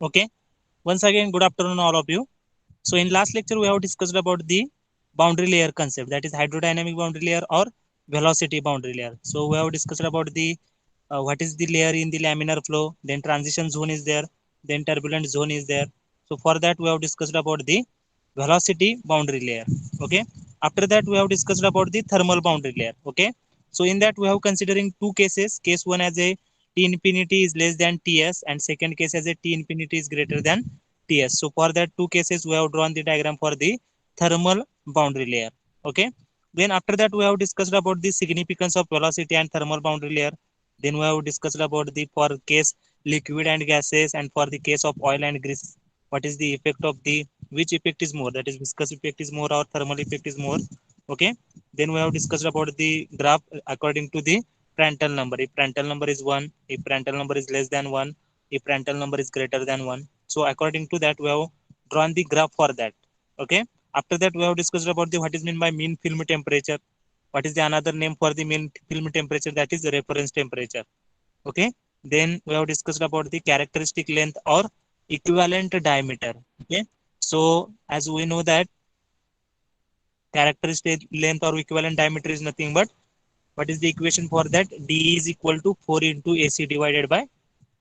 Okay, once again, good afternoon, all of you. So, in last lecture, we have discussed about the boundary layer concept, that is hydrodynamic boundary layer or velocity boundary layer. So, we have discussed about the what is the layer in the laminar flow, then transition zone is there, then turbulent zone is there. So, for that, we have discussed about the velocity boundary layer. Okay, after that, we have discussed about the thermal boundary layer. Okay, so in that, we have considering two cases. Case one as a T infinity is less than Ts, and second case as a T infinity is greater than Ts. So for that two cases, we have drawn the diagram for the thermal boundary layer. Okay. Then after that, we have discussed about the significance of velocity and thermal boundary layer. Then we have discussed about the for case liquid and gases, and for the case of oil and grease, what is the effect of the which effect is more, that is viscous effect is more or thermal effect is more. Okay. Then we have discussed about the graph according to the Prandtl number. If Prandtl number is 1, if Prandtl number is less than 1, if Prandtl number is greater than 1. So according to that, we have drawn the graph for that. Okay. After that, we have discussed about the what is meant by mean film temperature. What is the another name for the mean film temperature? That is the reference temperature. Okay. Then we have discussed about the characteristic length or equivalent diameter. Okay. So as we know that characteristic length or equivalent diameter is nothing but what is the equation for that? D is equal to 4 into AC divided by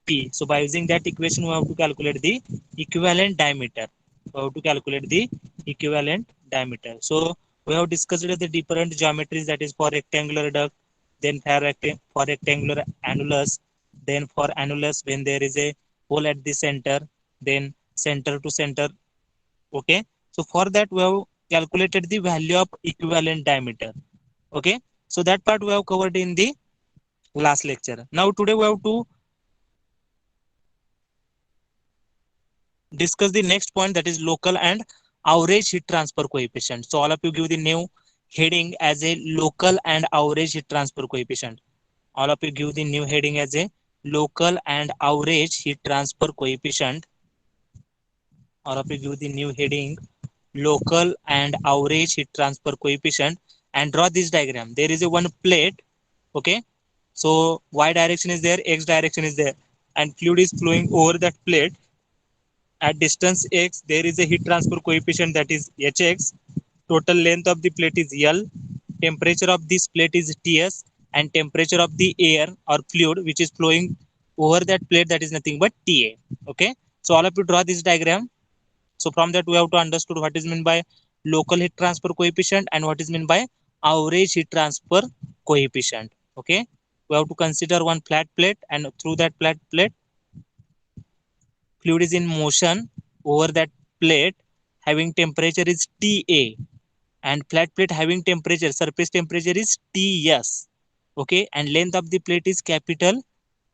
P. So by using that equation, we have to calculate the equivalent diameter. We have to calculate the equivalent diameter. So we have discussed the different geometries, that is for rectangular duct, then for rectangular annulus, then for annulus when there is a hole at the center, then center to center. Okay. So for that, we have calculated the value of equivalent diameter. Okay. So that part we have covered in the last lecture. Now today we have to discuss the next point, that is local and average heat transfer coefficient. So all of you give the new heading as a local and average heat transfer coefficient. All of you give the new heading as a local and average heat transfer coefficient. All of you give the new heading local and average heat transfer coefficient and draw this diagram. There is a one plate. Okay. So y direction is there, x direction is there, and fluid is flowing over that plate. At distance x, there is a heat transfer coefficient, that is Hx. Total length of the plate is L. Temperature of this plate is Ts, and temperature of the air or fluid which is flowing over that plate, that is nothing but Ta. Okay. So all of you draw this diagram. So from that, we have to understand what is meant by local heat transfer coefficient and what is meant by average heat transfer coefficient. Okay. We have to consider one flat plate, and through that flat plate, fluid is in motion over that plate having temperature is Ta, and flat plate having temperature, surface temperature is Ts. Okay. And length of the plate is capital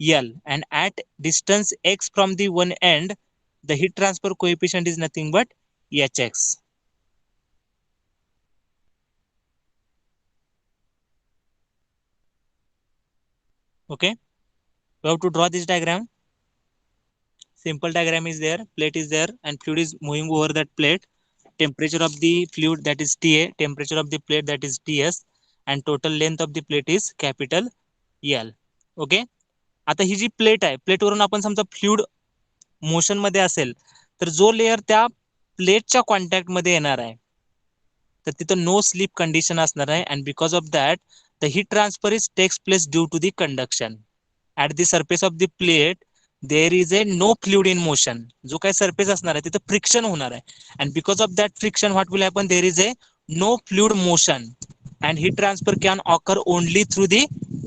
L, and at distance x from the one end, the heat transfer coefficient is nothing but Hx. Okay. We have to draw this diagram. Simple diagram is there, plate is there, and fluid is moving over that plate. Temperature of the fluid, that is Ta, temperature of the plate, that is Ts, and total length of the plate is capital L. Okay. आता ही जी plate आहे, प्लेटवरून आपण समजा fluid motion मध्ये असेल तर जो layer त्या प्लेटच्या कॉन्टॅक्ट मध्ये येणार आहे तर तिथं नो स्लिप कंडिशन असणार आहे, and because of that the heat transfer is takes place due to the conduction. At the surface of the plate there is a no fluid in motion. जो काही surface असणार आहे तिथं friction होणार आहे, and because of that friction what will happen, there is a no fluid motion, and heat transfer can occur only through the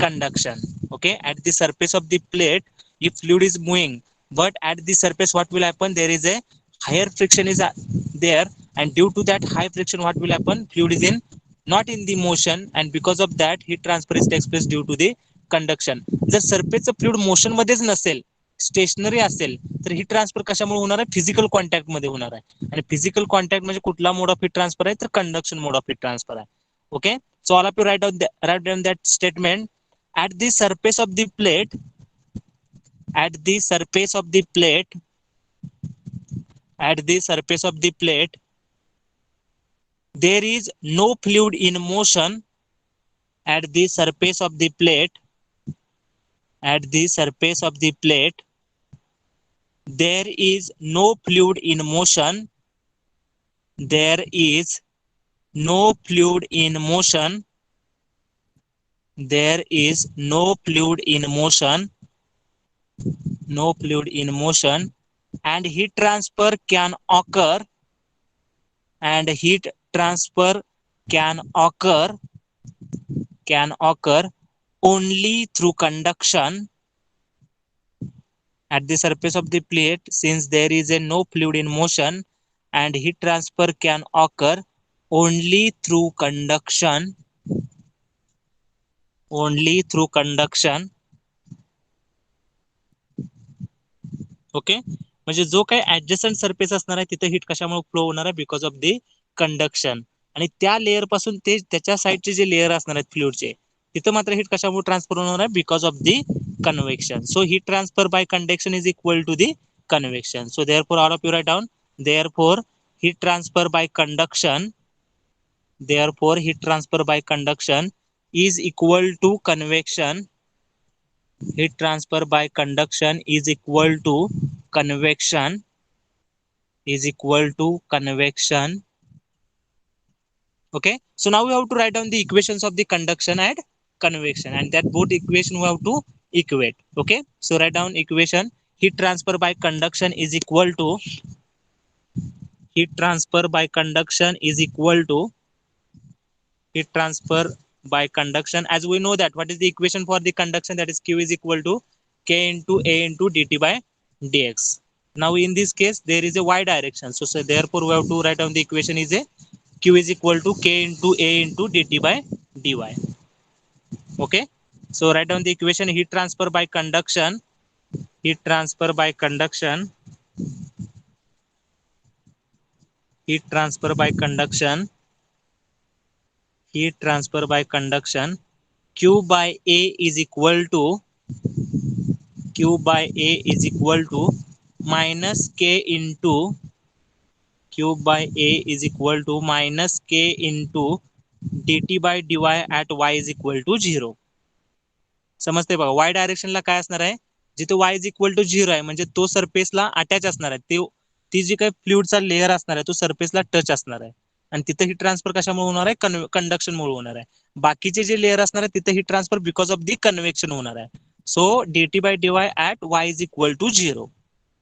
conduction. Okay. At the surface of the plate, if fluid is moving, but at the surface what will happen, there is a higher friction is there, and due to that high friction what will happen, fluid is in not in the motion, and because of that heat transfer is takes place due to the conduction. जर surface fluid motion मध्येच नसेल, stationery असेल, तर heat transfer कशामुळे होणार आहे, physical contact मध्ये होणार आहे. आणि फिजिकल कॉन्टॅक्ट म्हणजे कुठला मोड ऑफ हीट ट्रान्सफर आहे, तर conduction mode of heat transfer आहे. Okay. So all of you write down that statement. At the surface of the plate, at the surface of the plate, at the surface of the plate, there is no fluid in motion. At the surface of the plate, at the surface of the plate, there is no fluid in motion, there is no fluid in motion, there is no fluid in motion, no fluid in motion, and heat transfer and heat transfer can occur only through conduction at the surface of the plate, since there is a no fluid in motion, and heat transfer can occur only through conduction, only through conduction. Okay, म्हणजे जो काही adjacent surface असणार आहे तिथे heat कशामुळे flow होणार आहे, because of the conduction. आणि त्या लेअर पासून ते त्याच्या साईडचे जे लेअर असणार आहेत फ्लुइडचे, तिथं मात्र हीट कशामुळे ट्रान्सफर होणार आहे, because of the convection. So heat transfer by conduction is equal to the convection. So therefore all of you write down, therefore heat transfer by conduction, therefore heat transfer by conduction is equal to convection, heat transfer by conduction is equal to convection, is equal to convection. Okay, so now we have to write down the equations of the conduction and convection, and that both equation we have to equate. Okay, so write down equation. Heat transfer by conduction is equal to, heat transfer by conduction is equal to, heat transfer by conduction, as we know that what is the equation for the conduction, that is Q is equal to K into A into dt by dx. Now in this case there is a y direction, so therefore we have to write down the equation is a Q is equal to K into A into dt by dy. Okay, so write down the equation. Heat transfer by conduction, heat transfer by conduction, heat transfer by conduction, heat transfer by conduction, Q by A is equal to, Q by A is equal to minus K into, Q by A is equal to minus K into dt by dy at y is equal to 0. समजते बघा, वाय डायरेक्शनला काय असणार आहे, जिथे y is equal to 0 आहे म्हणजे तो सरफेसला attach असणार आहे, ती जी काही फ्लुइडचा लेअर असणार आहे तो सरफेसला टच असणार आहे, आणि तिथे ही ट्रान्सफर कशामुळे होणार आहे, कंडक्शनमुळे होणार आहे. बाकीचे जे लेअर असणार आहे तिथे ही transfer because of the convection होणार आहे. सो dt by dy at y is equal to 0.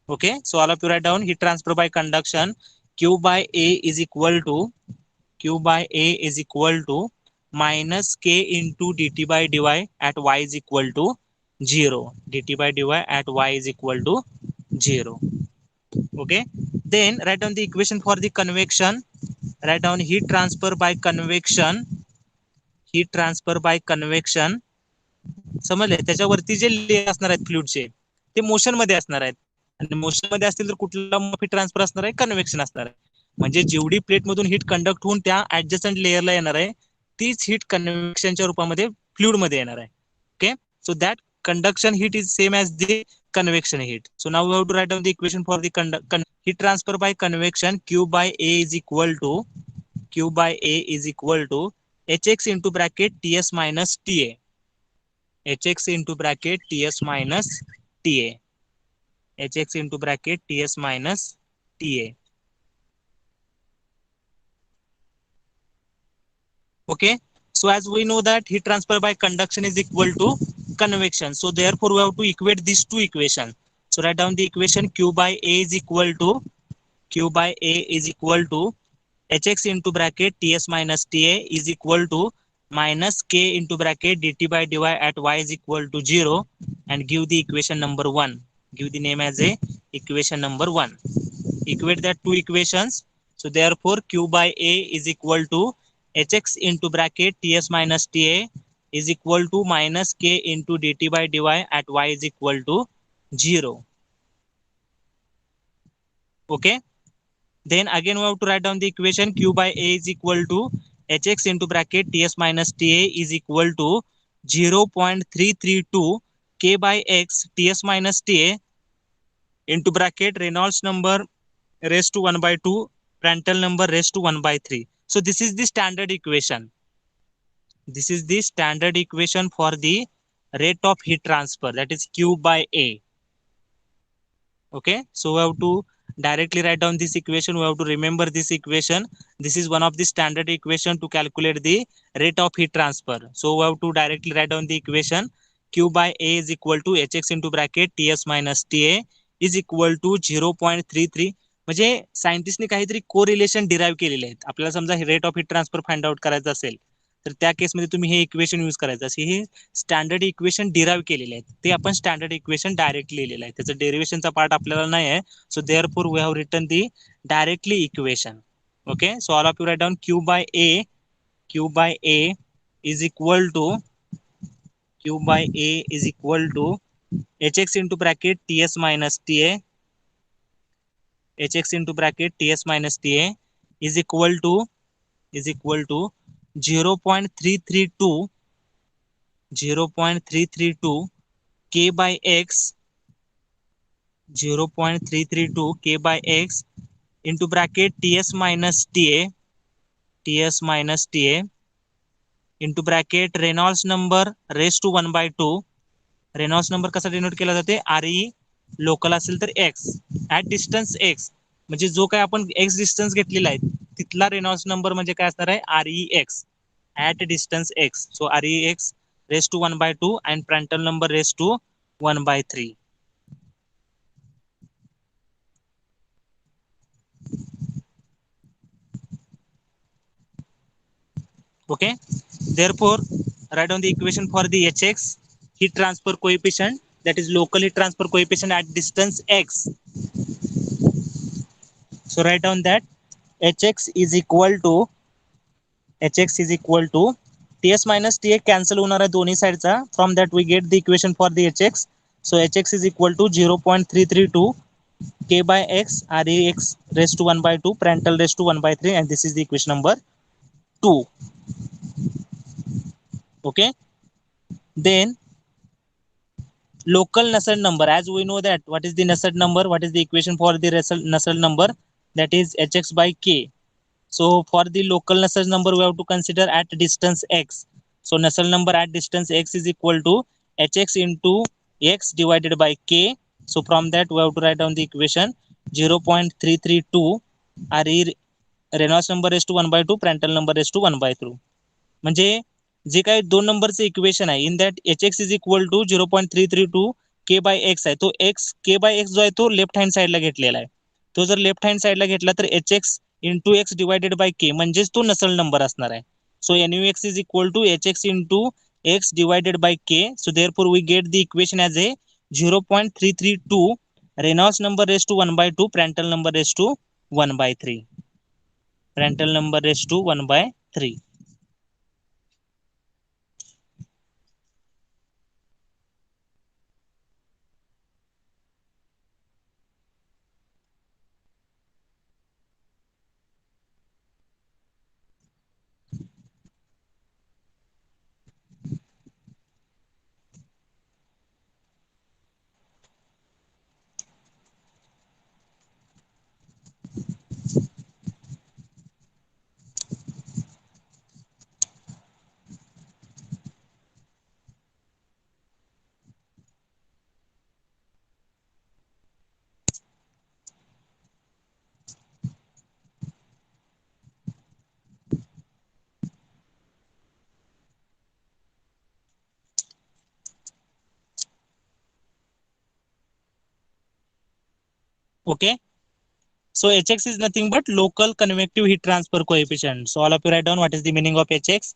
Okay, so all of you write down heat transfer by conduction. Q by A is equal to, Q by A is equal to minus K into dt by dy at y is equal to 0. dt by dy at y is equal to 0. Okay, then write down the equation for the convection. Write down heat transfer by convection, heat transfer by convection. समजले, त्याच्यावरती जे layer असणार आहेत फ्लुइडचे ते motion मध्ये असणार आहेत, आणि motion मध्ये असतील तर कुठला हीट ट्रान्सफर असणार आहे, कन्व्हेक्शन असणार आहे. म्हणजे जेवढी प्लेट मधून हीट कंडक्ट होऊन त्या ऍडजस्टंट लेअरला येणार आहे तीच हीट कन्व्हेक्शनच्या रूपामध्ये फ्लुइड मध्ये येणार आहे. Okay, so that conduction heat is same as the convection heat. So now we have to write down the equation for the heat transfer by convection. Q by A is equal to, Q by A is equal to Hx into bracket Ts minus Ta, Hx into bracket Ts minus Ta, Hx into bracket Ts minus Ta. Okay, so as we know that heat transfer by conduction is equal to convection, so therefore we have to equate these two equations. So write down the equation. Q by A is equal to, Q by A is equal to Hx into bracket Ts minus Ta is equal to minus K into bracket dt by dy at y is equal to 0, and give the equation number 1. Give the name as a equation number 1. Equate that two equations. So therefore Q by A is equal to Hx into bracket Ts minus Ta is equal to minus K into dt by dy at y is equal to 0. Okay, then again we have to write down the equation. Q by A is equal to Hx into bracket Ts minus Ta is equal to 0.332 K by x Ts minus Ta into bracket Reynolds number raised to 1 by 2, Prandtl number raised to 1 by 3. So this is the standard equation. This is the standard equation for the rate of heat transfer, that is Q by A. Okay, so we have to directly write down this equation. We have to remember this equation. This is one of the standard equation to calculate the rate of heat transfer. So we have to directly write down the equation. Q by A is equal to Hx into bracket Ts minus Ta is equal to 0.33. म्हणजे सायंटिस्टने काहीतरी correlation derive केलेले आहेत. आपल्याला समजा rate of heat transfer find out करायचं असेल तर त्या केसमध्ये तुम्ही हे इक्वेशन यूज करायचं असे हे स्टँडर्ड इक्वेशन डिराईव्ह केलेले आहेत. ते आपण स्टँडर्ड इक्वेशन डायरेक्ट लिहिलेलं आहे. त्याचं डेरिव्हेशनचा पार्ट आपल्याला नाही आहे. So therefore we have written the directly equation. Okay, so all of you write down Q by A is equal to Hx into bracket Ts minus Ta is equal to 0.332 K by X 0.332 K by X into bracket Ts minus Ta into bracket Reynolds number raised to 1/2. Reynolds number कसा denote केला जाते RE local असेल तर X at distance X म्हणजे जो काय आपण X distance घेतलेला आहे तिथला रेनॉल्ड्स नंबर म्हणजे काय असणार आहे REX at distance X. So REX raised to 1/2 and Prandtl number raised to 1/3. Okay, therefore write down the equation for the Hx heat transfer coefficient, that is local heat transfer coefficient at distance X. So write down that Hx is equal to Ts minus Ta cancel होणार आहे दोन्ही साइडचा. From that we get the equation for the Hx. So Hx is equal to 0.332 K by X REX raised to 1/2 Prandtl raised to 1/3, and this is the equation number 2. Okay, then local Nusselt number, as we know that what is the Nusselt number, what is the equation for the Nusselt number, that is Hx by K. So for the local Nusselt number we have to consider at distance X. So Nusselt number at distance X is equal to Hx into X divided by K. So from that we have to write down the equation 0.332 RE Reynolds number raised to 1/2 Prandtl number raised to 1/3. म्हणजे जे काही दोन नंबरचे equation आहे in that Hx is equal to 0.332 K by X आहे. तो X K by X जो आहे तो लेफ्ट हँड साइडला घेतलेला आहे. तो जर लेफ्ट हँड साइडला घेतला तर Hx into X divided by K म्हणजेच तो नसल नंबर असणार आहे. So NUX is equal to Hx into X divided by K. So therefore we get the equation as a 0.332 Reynolds number raise to 1/2 Prandtl number raised to 1/3. Prandtl number raised to 1/3. Okay, so Hx is nothing but local convective heat transfer coefficient. So all of you write down what is the meaning of Hx.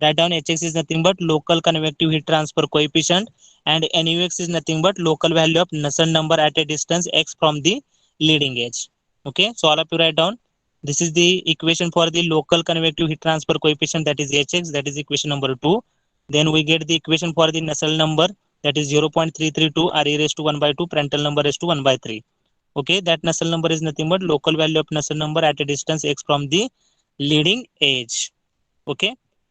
Write down Hx is nothing but local convective heat transfer coefficient, and NUX is nothing but local value of Nusselt number at a distance X from the leading edge. Okay, so all of you write down this is the equation for the local convective heat transfer coefficient, that is Hx, that is equation number 2. Then we get the equation for the Nusselt number, that is 0.332 RE raised to 1/2 Prandtl number raised to 1/3. Okay, that Nusselt number is nothing but local value of Nusselt number at a distance X from the leading edge. Okay,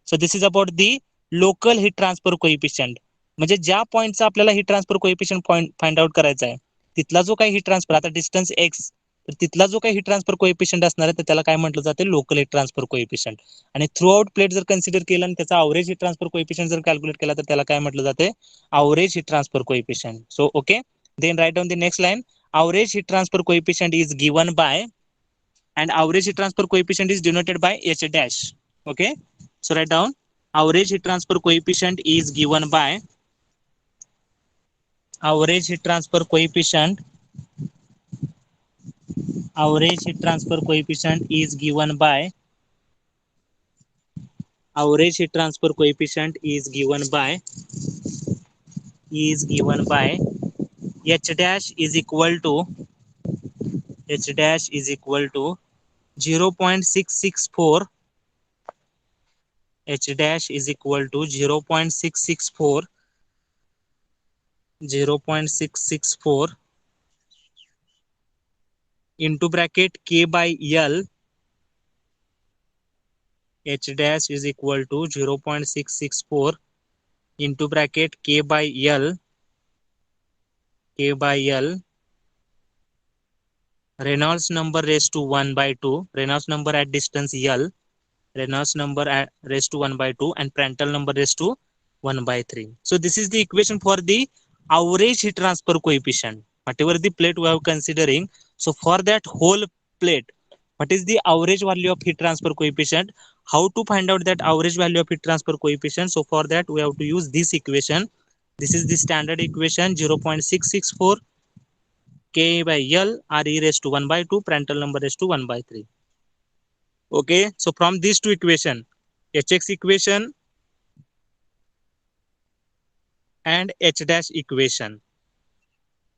so this is about the local heat transfer coefficient. म्हणजे ज्या पॉईंटचा आपल्याला heat transfer coefficient point find out करायचा आहे तिथला जो काही heat transfer आता distance X तर तिथला जो काही हीट ट्रान्सफर कोएफिशियंट असणार आहे तर त्याला काय म्हटलं जाते लोकल हीट ट्रान्सफर कोएफिशियंट. आणि थ्रू आउट प्लेट जर कन्सिडर केलं आणि त्याचा अवरेज हीट ट्रान्सफर कोएफिशियंट जर कॅल्क्युलेट केला तर त्याला काय म्हटलं जाते average heat transfer coefficient. So okay, then write down the next line average heat transfer coefficient is given by, and average heat transfer coefficient is denoted by H dash. Okay, so write down average heat transfer coefficient is given by, average heat transfer coefficient, average heat transfer coefficient is given by, average heat transfer coefficient is given by H dash is equal to, H dash is equal to 0.664, H dash is equal to 0.664, 0.664 into bracket K by L, H dash is equal to 0.664 into bracket K by L, K by L, Reynolds number raised to 1 by 2, Reynolds number at distance L, Reynolds number at raised to 1 by 2, and Prandtl number raised to 1 by 3. So this is the equation for the average heat transfer coefficient. Whatever the plate we are considering, so for that whole plate, what is the average value of heat transfer coefficient? How to find out that average value of heat transfer coefficient? So for that we have to use this equation. This is the standard equation, 0.664 K by L R e raised to 1 by 2, Prandtl number raised to 1 by 3. Okay, so from these two equation, Hx equation and H dash equation,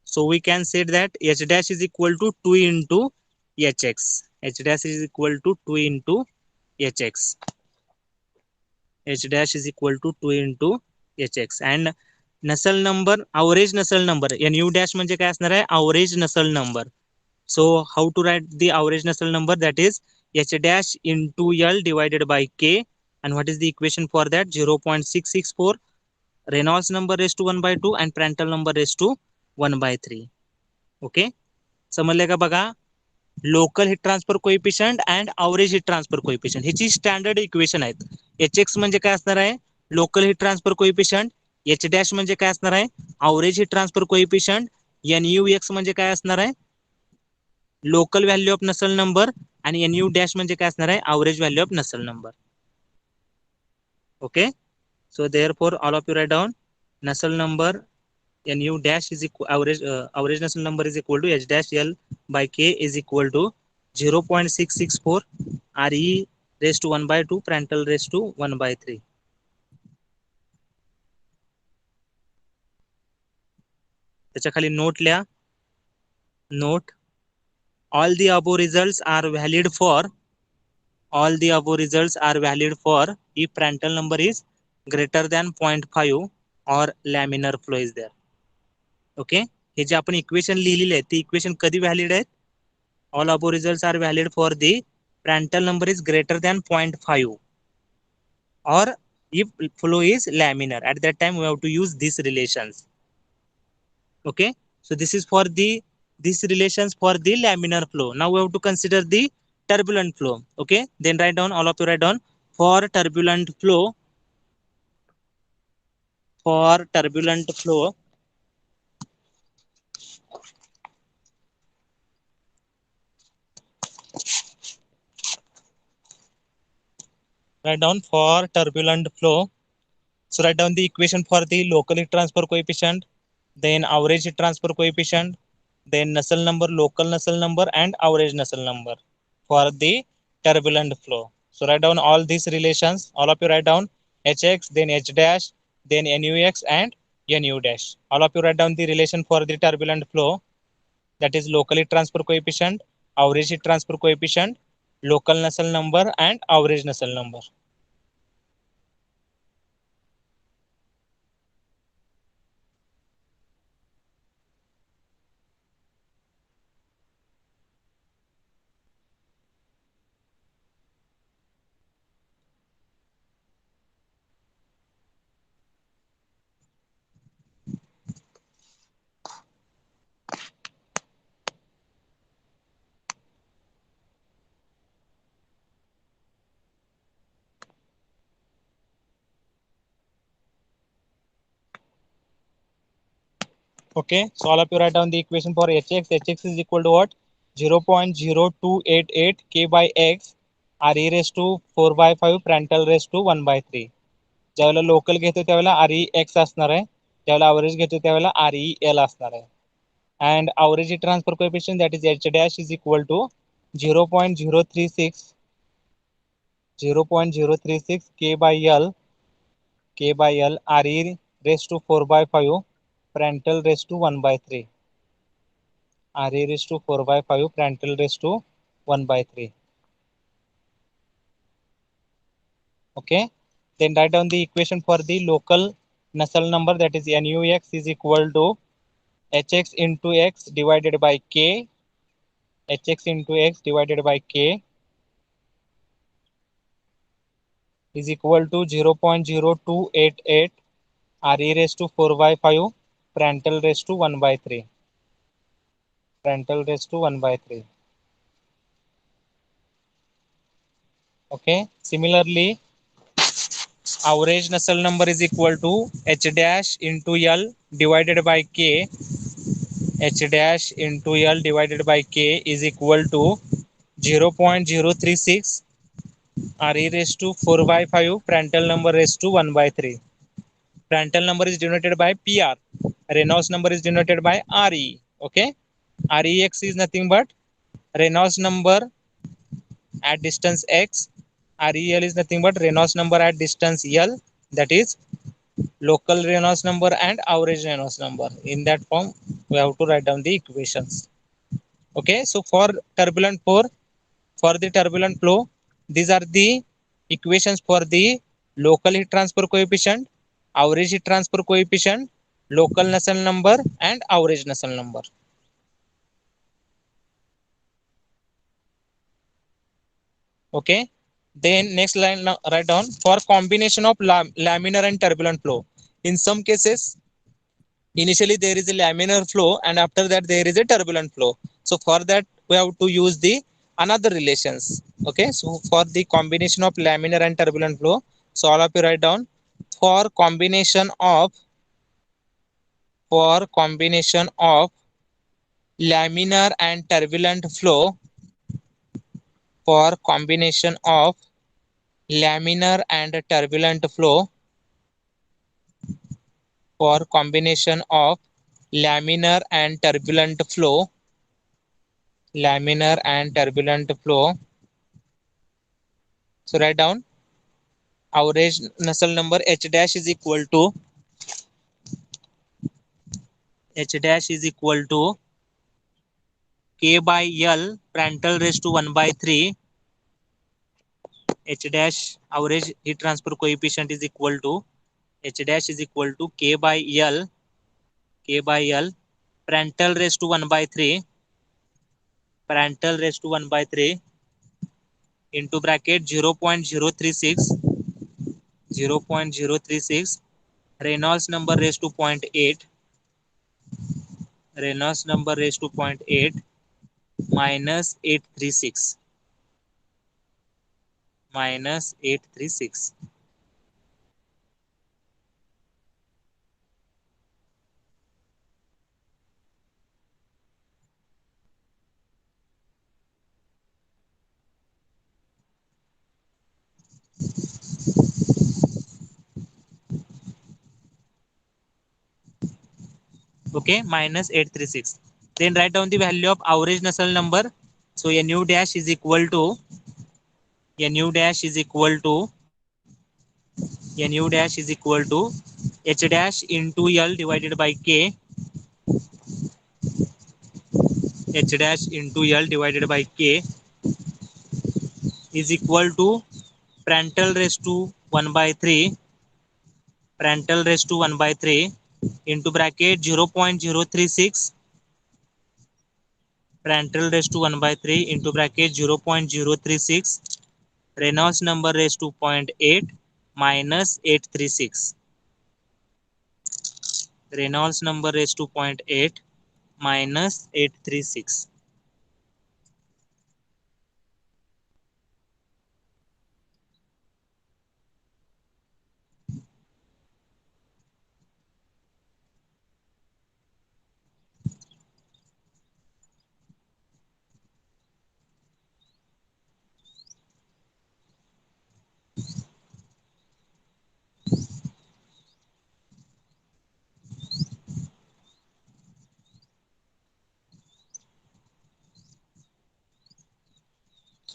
so we can say that H dash is equal to 2 into Hx. H dash is equal to 2 into Hx. H dash is equal to 2 into Hx. And Nusselt number, average Nusselt number, Nu dash म्हणजे काय असणार आहे? Average Nusselt number. So how to write the average Nusselt number? That is H dash into L divided by K. And what is the equation for that? 0.664 Reynolds number raised to 1 by 2 and Prandtl number raised to 1 by 3. Okay, समजले का बघा? Local heat transfer coefficient and average heat transfer coefficient ह्याची standard equation आहेत. H X म्हणजे काय असणार आहे? Local heat transfer coefficient. H dash म्हणजे काय असणार आहे? Average heat transfer coefficient. N U X म्हणजे काय असणार आहे? Local value of Nusselt number. आणि एन यू डॅश म्हणजे काय असणार आहे? Average value of Nusselt number. Okay, so therefore all of you write down Nusselt number Nu dash is equal average Nusselt number is equal to H dash L by K is equal to 0.664 Re raised to 1 by 2 Prandtl raised to 1 by 3. त्याच्या खाली note लिहा. Note, all the above results are valid for, all the above results are valid for if Prandtl number is greater than 0.5 or laminar flow is there. Okay, हे जे आपण equation लिहिलेले आहे ते equation कधी व्हॅलिड आहेत? All above results are valid for the Prandtl number is greater than 0.5 or if flow is laminar. At that time we have to use these relations. Okay, so this is for the these relations for the laminar flow. Now we have to consider the turbulent flow. Okay, then write down, all of you write down, for turbulent flow, for turbulent flow, write down for turbulent flow. So write down the equation for the local heat transfer coefficient, then average heat transfer coefficient, then Nusselt number, local Nusselt number, and average Nusselt number for the turbulent flow. So write down all these relations. All of you write down Hx, then H dash, then Nux and Nu dash. All of you write down the relation for the turbulent flow. That is local heat transfer coefficient, average heat transfer coefficient, local Nusselt number, and average Nusselt number. Okay, so all of you write down the equation for Hx. Hx is equal to what? 0.0288 k by x re raised to 4 by 5 Prandtl raised to 1 by 3. ज्यावेळेला local घेतो त्यावेळेला आरई x असणार आहे, ज्यावेळेला average घेतो त्यावेळेला आरई L असणार आहे. And average transfer coefficient, that is h dash, is equal to 0.036 k by L re raised to 4 by 5 Prandtl raised to 1 by 3. re raised to 4 by 5 Prandtl raised to 1 by 3. Okay, then write down the equation for the local Nusselt number, that is nux is equal to hx into x divided by k, hx into x divided by k is equal to 0.0288 re raised to 4 by 5 Prandtl raised to 1 by 3. Prandtl raised to 1 by 3. Okay, similarly, average Nusselt number is equal to h dash into L divided by k, h dash into L divided by k is equal to 0.036 re raised to 4 by 5 Prandtl number raised to 1 by 3. Prandtl number is denoted by PR. Reynolds number is denoted by RE. Okay, REX is nothing but Reynolds number at distance x. REL is nothing but Reynolds number at distance L, that is local Reynolds number and average Reynolds number. In that form, we have to write down the equations. Okay, so for the turbulent flow, these are the equations for the local heat transfer coefficient, average heat transfer coefficient, local Nusselt number, and average Nusselt number. Okay, then next line write down for combination of laminar and turbulent flow. In some cases, initially there is a laminar flow and after that there is a turbulent flow. So for that we have to use the another relations. Okay, so for the combination of laminar and turbulent flow, so all of you write down for combination of laminar and turbulent flow, for combination of laminar and turbulent flow, for combination of laminar and turbulent flow, laminar and turbulent flow. So write down average Nusselt number h dash is equal to k by L Prandtl raised to 1 by 3. H dash average heat transfer coefficient is equal to k by L Prandtl raised to 1 by 3, into bracket 0.036 Reynolds number raised to 0.8, Reynolds number raised to 0.8 minus 836. Okay, minus 836. Then write down the value of average Nusselt number. So nu dash is equal to h dash into L divided by k, is equal to Prandtl raised to 1 by 3, into bracket 0.036 Prandtl raised to 1 by 3 into bracket 0.036 Reynolds number raised to 0.8 minus 836. Reynolds number raised to 0.8 minus 836.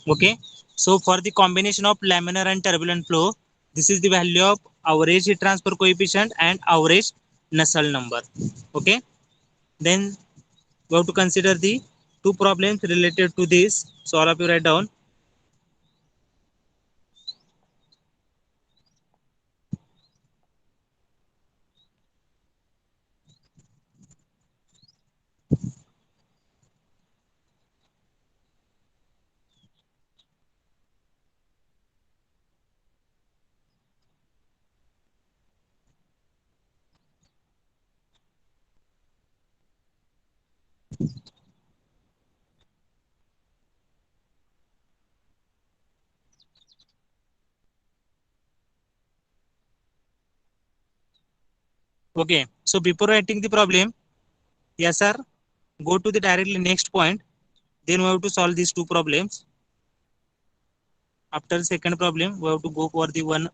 Okay, so for the combination of laminar and turbulent flow, this is the value of average heat transfer coefficient and average Nusselt number. Okay, then we have to consider the two problems related to this. So all of you write down. Okay, so before writing the problem, yes sir, go to the directly next point. Then we have to solve these two problems. After the second problem, we have to go for the one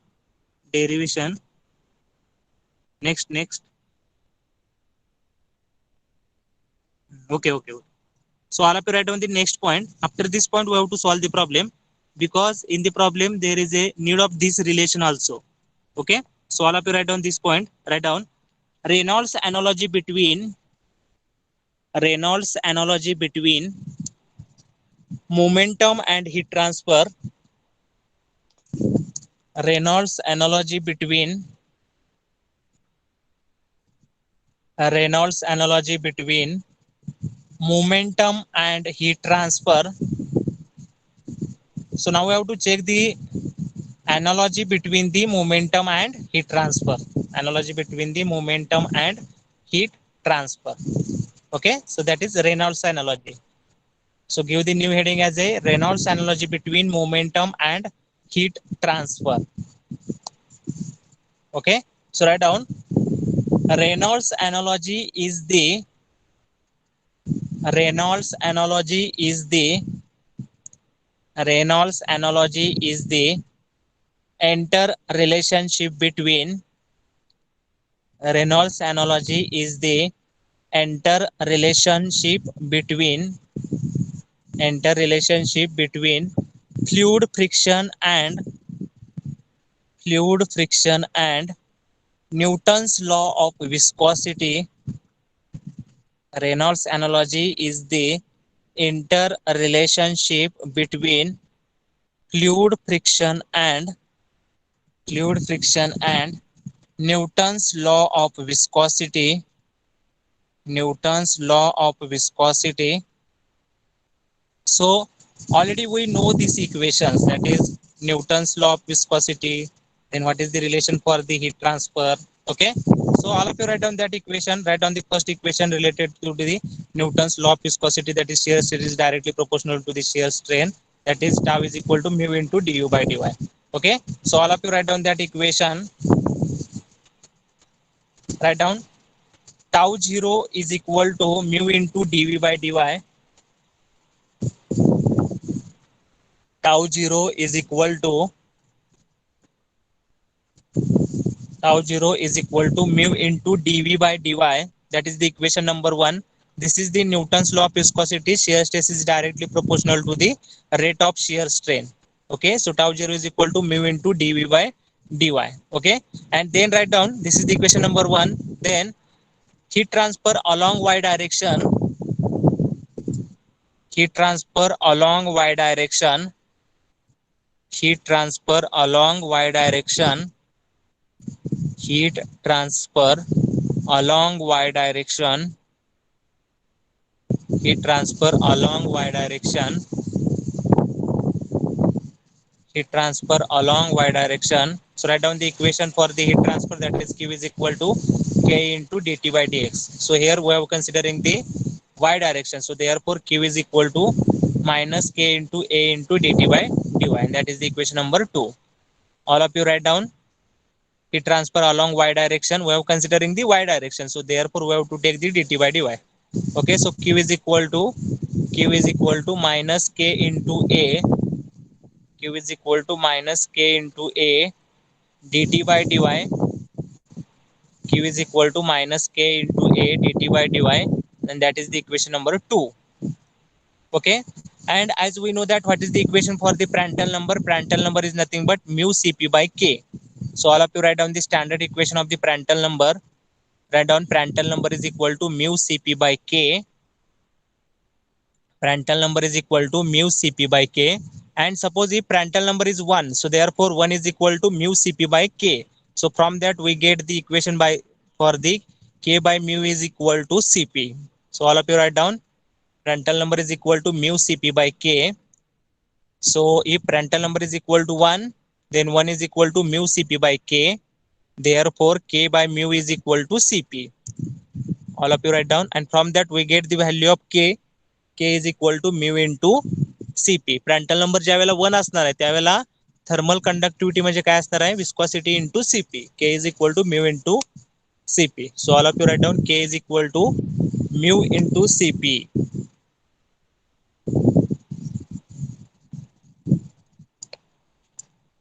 derivation. Next. Okay, okay. So all of you write down the next point. After this point, we have to solve the problem because in the problem there is a need of this relation also. Okay. So all of you write down this point. Write down Reynolds analogy between Reynolds analogy between momentum and heat transfer. Reynolds analogy between Reynolds analogy between momentum and heat transfer. So now we have to check the analogy between the momentum and heat transfer. Analogy between the momentum and heat transfer. Okay, so that is Reynolds analogy. So give the new heading as a Reynolds analogy between momentum and heat transfer. Okay, so write down Reynolds analogy is the Reynolds analogy is the Reynolds analogy is the enter relationship between Reynolds analogy is the enter relationship between relationship between fluid friction and fluid friction and Newton's law of viscosity. Reynolds analogy is the interrelationship between fluid friction and fluid friction and Newton's law of viscosity. Newton's law of viscosity. So already we know these equations, that is Newton's law of viscosity, then what is the relation for the heat transfer. Okay, so all of you write down that equation, write down the first equation related to the Newton's law of viscosity, that is shear stress is directly proportional to the shear strain, that is tau is equal to mu into du by dy. Okay, so all of you write down that equation, write down tau 0 is equal to mu into dv by dy. Tau 0 is equal to tau 0 is equal to mu into dv by dy. That is the equation number 1. This is the Newton's law of viscosity. Shear stress is directly proportional to the rate of shear strain. Okay, so tau 0 is equal to mu into dv by dy. Okay, and then write down, this is the equation number 1. Then heat transfer along y direction, heat transfer along y direction, heat transfer along y direction, heat transfer along y direction, heat transfer along y direction, heat transfer along y direction. So write down the equation for the heat transfer, that is q is equal to k into dt by dx. So here we are considering the y direction, so therefore q is equal to minus k into a into dt by dy, and that is the equation number 2. All of you write down heat transfer along y direction, we are considering the y direction, so therefore we have to take the dt by dy. Okay, so q is equal to minus k into a, q is equal to minus k into a dt by dy, q is equal to minus k into a dt by dy, and that is the equation number 2. Okay, And as we know that what is the equation for the Prandtl number? Prandtl number is nothing but mu Cp by K. So all of you write down the standard equation of the Prandtl number. Write down Prandtl number is equal to mu Cp by K. Prandtl number is equal to mu Cp by K. And suppose if Prandtl number is 1, so therefore 1 is equal to mu Cp by K. So from that we get the equation by for the K by mu is equal to Cp. So all of you write down Prandtl number is equal to mu Cp by K. So if Prandtl number is equal to 1, then 1 is equal to mu Cp by K. Therefore K by mu is equal to Cp. All of you write down, and from that we get the value of K. K is equal to mu into Cp. Prandtl number ज्या वेळेला 1 असणार आहे त्यावेळेला thermal conductivity म्हणजे काय असणार आहे? Viscosity into Cp. K is equal to mu into Cp. So all of you write down K is equal to mu into Cp.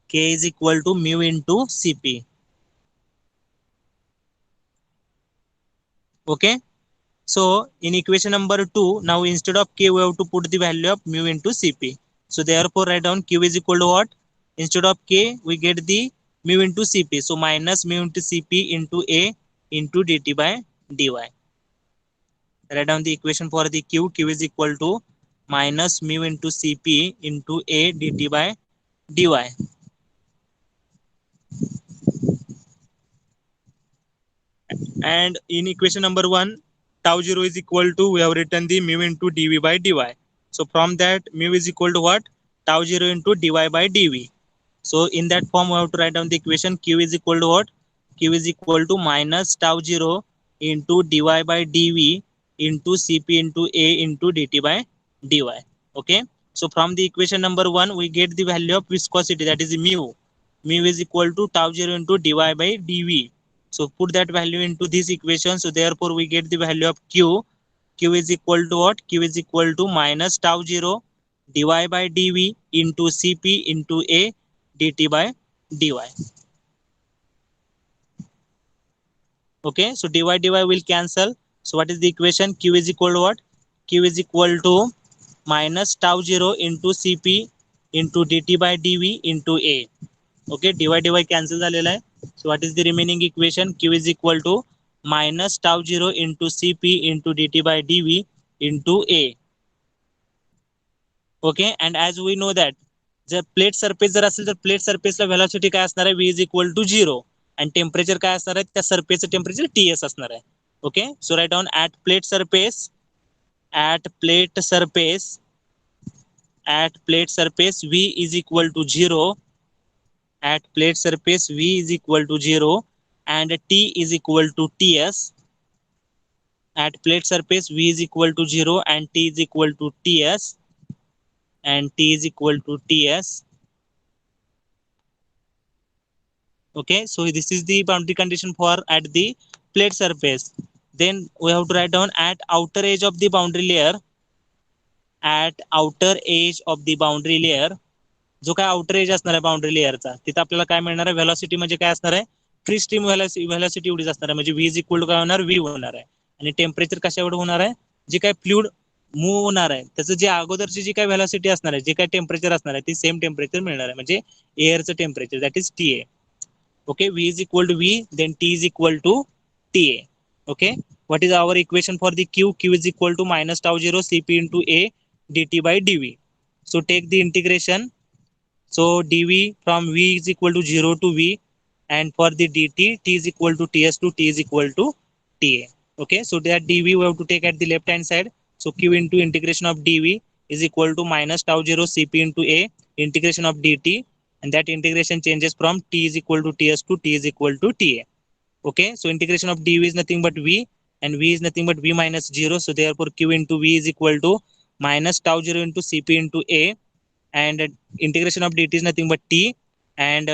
K is equal to mu into Cp. Okay. So in equation number 2, now instead of K we have to put the value of mu into Cp. So therefore write down Q is equal to what? Instead of K we get the mu into Cp. So minus mu into Cp into A into dt by dy. Write down the equation for the Q. Q is equal to minus mu into Cp into A dt by dy. And in equation number 1, tau 0 is equal to, we have written the mu into dv by dy. So from that mu is equal to what? Tau 0 into dy by dv. So in that form we have to write down the equation. Q is equal to what? Q is equal to minus tau 0 into dy by dv into Cp into A into dt by dy. Okay. So from the equation number 1 we get the value of viscosity, that is mu. Mu is equal to tau 0 into dy by dv. So put that value into this equation. So therefore we get the value of Q. Q is equal to what? Q is equal to minus tau 0 dy by dv into Cp into A dt by dy. Okay, so dy will cancel. So what is the equation? Q is equal to what? Q is equal to minus tau 0 into Cp into dt by dv into A. Okay, dy cancel झालेला आहे. So what is the remaining equation? Q is equal to minus tau 0 into Cp into dt by dv into A. Okay, and as we know that जर plate surface जर असेल तर plate सरफेसला velocity काय असणार आहे? V is equal to 0. आणि temperature काय असणार आहे? त्या सरफेसचं टेम्परेचर TS असणार आहे. Okay, so write down at plate surface V is equal to 0. At plate surface V is equal to 0 and T is equal to TS. At plate surface V is equal to 0 and T is equal to TS. And T is equal to TS. Okay, so this is the boundary condition for at the plate surface. Then we have to write down at outer edge of the boundary layer. At outer edge of the boundary layer, जो काय outer as असणार आहे boundary लेअरचा, तिथे आपल्याला काय मिळणार आहे? Velocity म्हणजे काय असणार आहे? फ्री स्ट्रीम व्हेलॉसिटी एवढीच असणार आहे. म्हणजे V इज इक्वल टू काय होणार? V होणार आहे. आणि टेम्परेचर कशावर होणार आहे? जे काय फ्लुइड मूव्ह होणार आहे त्याचं जे अगोदरची जी काय व्हेलॉसिटी असणार आहे, जे काय टेम्परेचर असणार आहे, ती सेम टेम्परेचर मिळणार आहे. म्हणजे एअरचं temperature, that is TA. Okay, V is equal to V, then T is equal to TA. Okay, what is our equation for the Q? Q is equal to minus tau 0 Cp into A dt by dv. So take the integration. So dv from V is equal to 0 to V, and for the dt T is equal to TS to T is equal to TA. Okay, so that dv we have to take at the left hand side. So Q into integration of dv is equal to minus tau 0 Cp into A integration of dt, and that integration changes from T is equal to TS to T is equal to TA. Okay, so integration of dv is nothing but V, and V is nothing but V minus 0. So therefore Q into V is equal to minus tau 0 into Cp into A, and integration of dt is nothing but T, and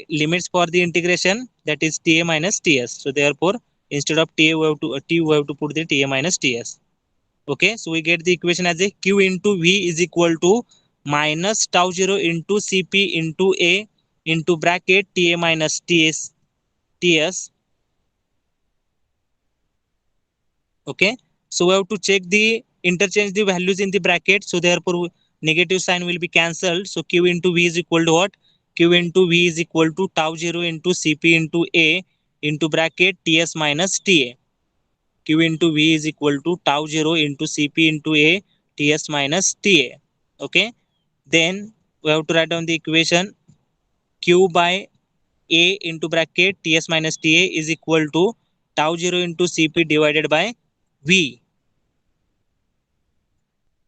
limits for the integration, that is TA minus TS. So therefore instead of TA we have to put the TA minus TS. Okay, so we get the equation as a Q into V is equal to minus tau 0 into Cp into A into bracket TA minus TS. Okay, so we have to check the interchange the values in the bracket, so therefore negative sign will be cancelled. So q into v is equal to what? Q into v is equal to tau 0 into cp into a into bracket ts minus ta. Q into v is equal to tau 0 into cp into a ts minus ta. Okay, then we have to write down the equation. Q by a into bracket ts minus ta is equal to tau 0 into cp divided by v.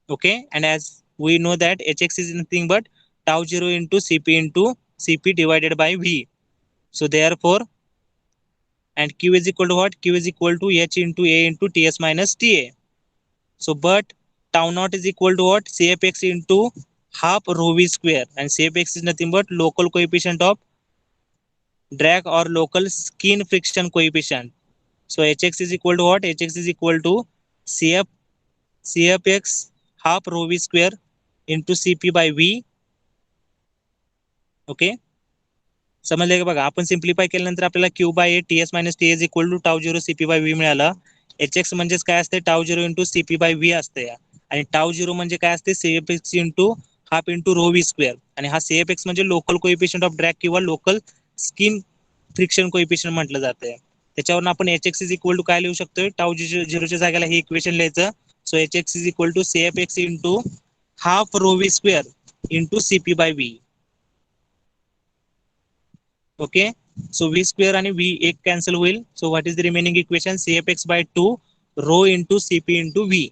Okay, and as we know that hx is nothing but tau 0 into cp divided by v. So therefore, and q is equal to what? Q is equal to h into a into ts minus ta. So but tau naught is equal to what? Cfx into half rho v square, and Cfx is nothing but local coefficient of drag or local skin friction coefficient. So hx is equal to what? Hx is equal to cfx half rho v square into cp by v. Okay, समजले का बघा. आपण simplify केल्यानंतर आपल्याला Q by A T S minus T is equal to tau 0 CP by V मिळालं. H X म्हणजेच काय असते? Tau 0 into CP by V असते, आणि टाउ 0 म्हणजे काय असते? CF X into half into rho V square, आणि हा सीएफ एक्स म्हणजे लोकल कोएफिशियंट ऑफ ड्रॅग किंवा लोकल स्किन फ्रिक्शन कोएफिशियंट म्हटलं जाते. त्याच्यावरून आपण H X is equal to काय लिहू शकतोय? टाउ 0च्या जागेला हे इक्वेशन लिहायचं. So H X is equal to CF X into half rho V square into CP by V. Okay, so v square आणि v एक कॅन्सल होईल. So what is the remaining equation? cfx by 2 rho into cp into v.